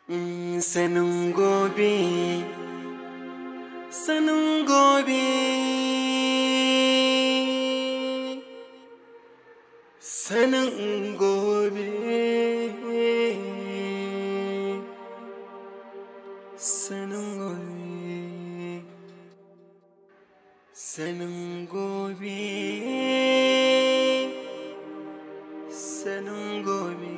Sanin gobe, sanin gobe, sanin gobe, sanin gobe, sanin gobe, sanin gobe.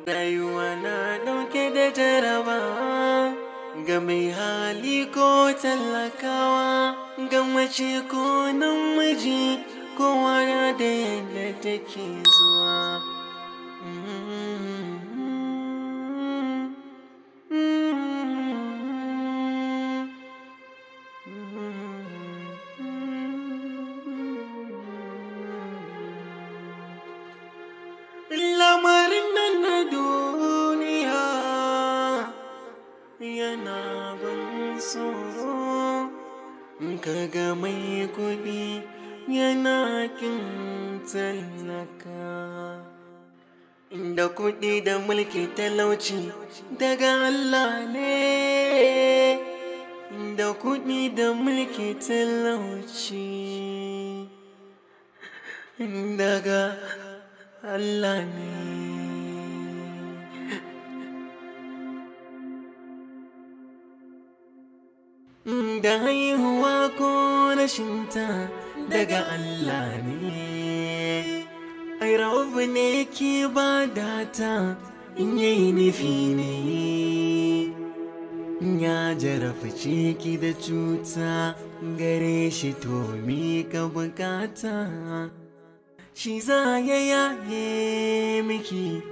Rayuwa na ɗauke da jaraba, ga mai hali ko talakawa, ga mace ko namiji, kowa da yadda take zuwa. Lamarin nan na duniya yana ban tsoro, kaga mai kuɗi yana kin talaka. Da kuɗi da mulki talauci daga Allah ne, da kuɗi da mulki talauci daga Allah ne. Da haihuwa ko rashinta daga Allah ne. Ai Rabu ne ke ba data in yayi nufi ne. Ya jarabce ki da cuta gare shi to mi ka bukata. Shi za ya yaye miki